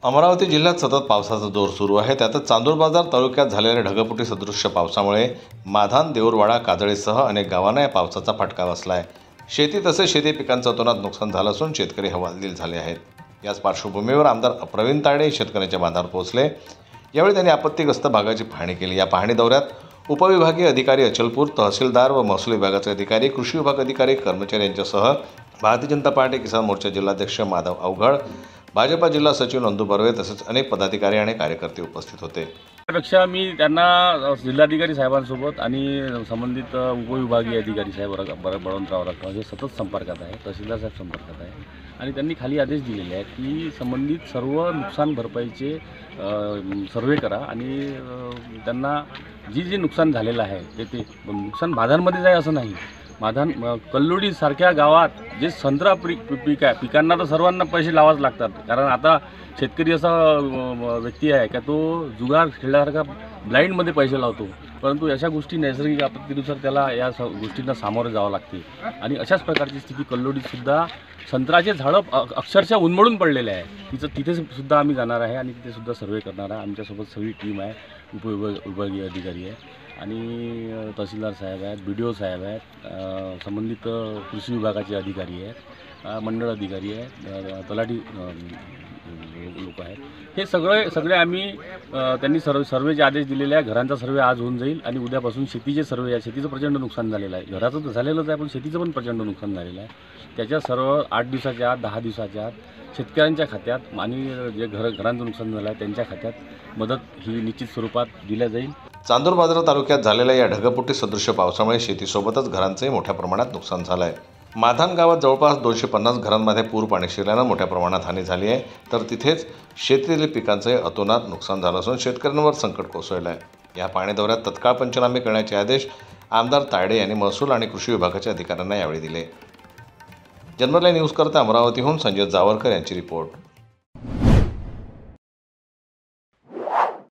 अमरावती जिल्ह्यात सतत पावसाचा जोर सुरू आहे। त्यातच चांदूर बाजार तालुक्यात झालेल्या ढगफुटी सदृश्य पावसामुळे माधान, देऊरवाडा, काजळीसह अनेक गावांना या पावसाचा फटका बसला आहे। शेती तसेच शेती पिकांचं अतोनात नुकसान झालं असून शेतकरी हवालदिल झाले आहेत। याच पार्श्वभूमीवर आमदार प्रवीण तायडे शेतकऱ्यांच्या बांधावर पोहोचले। यावेळी त्यांनी आपत्तीग्रस्त भागाची पाहणी केली। या पाहणी दौऱ्यात उपविभागीय अधिकारी अचलपूर, तहसीलदार व महसूल विभागाचे अधिकारी, कृषी विभाग अधिकारी, कर्मचारी यांच्यासह भारतीय जनता पार्टी किसान मोर्चा जिल्हाध्यक्ष माधव अवघड, भाजपा जिल्हा सचिव नंदू बर्वे तसेच अनेक पदाधिकारी आणि कार्यकर्ते उपस्थित होते। त्यापेक्षा मी त्यांना जिल्हाधिकारी साहेबांसोबत आणि संबंधित उपविभागीय अधिकारी साहेब बळवंतराव राठोड हे सतत संपर्कात आहे, तहसीलदार साहेब संपर्कात आहे आणि त्यांनी खाली आदेश दिलेले आहेत की संबंधित सर्व नुकसान भरपाईचे सर्वे करा आणि त्यांना जी नुकसान झालेलं आहे ते नुकसान माधानमध्ये जाय असं नाही। माधान कल्लोडी सारख्या गावात जे संत्रा पीक आहे, पिकांना तर सर्वांना पैसे लावाच लागतात, कारण आता शेतकरी असा व्यक्ती आहे का तो जुगार खेळल्यासारखा ब्लाइंडमध्ये पैसे लावतो, परंतु अशा गोष्टी नैसर्गिक आपत्तीनुसार त्याला या गोष्टींना सामोरे जावं लागते आणि अशाच प्रकारची स्थिती कल्लोडीतसुद्धा संत्र्याचे झाडं अक्षरशः उन्मळून पडलेले आहे। तिथे सुद्धा आम्ही जाणार आहे आणि तिथे सुद्धा सर्वे करणार आहे। आमच्यासोबत सगळी टीम आहे, उपविभागीय अधिकारी आहे आणि तहसीलदार साहेब आहेत, BDO साहेब आहेत, संबंधित कृषी विभागाचे अधिकारी आहेत, मंडळ अधिकारी आहेत, तलाठी लोक आहेत। हे सगळे आम्ही त्यांनी सर्वेचे आदेश दिलेले आहे। घरांचा सर्वे आज होऊन जाईल आणि उद्यापासून शेतीचे सर्वे आहे। शेतीचं प्रचंड नुकसान झालेलं आहे, घराचं तर झालेलंच आहे पण शेतीचं पण प्रचंड नुकसान झालेलं आहे। त्याच्या सर्व 8 दिवसाच्या आत 10 दिवसाच्या आत शेतकऱ्यांच्या खात्यात आणि जे घरांचं नुकसान झालं आहे त्यांच्या खात्यात मदत ही निश्चित स्वरूपात दिल्या जाईल। चांदूर बाजार तालुक्यात झालेल्या या ढगफुटी सदृश्य पावसामुळे शेतीसोबतच घरांचंही मोठ्या प्रमाणात नुकसान झालं आहे। माधान गावात जवळपास 250 घरांमध्ये पूर पाणी शिरल्यानं मोठ्या प्रमाणात हानी झाली आहे, तर तिथेच शेतीतील पिकांचंही अतोनात नुकसान झालं असून शेतकऱ्यांवर संकट कोसळलं आहे। या पाहणी दौऱ्यात तत्काळ पंचनामे करण्याचे आदेश आमदार तायडे यांनी महसूल आणि कृषी विभागाच्या अधिकाऱ्यांना यावेळी दिले। जनरल न्यूज करता अमरावतीहून संजय जावरकर यांची रिपोर्ट।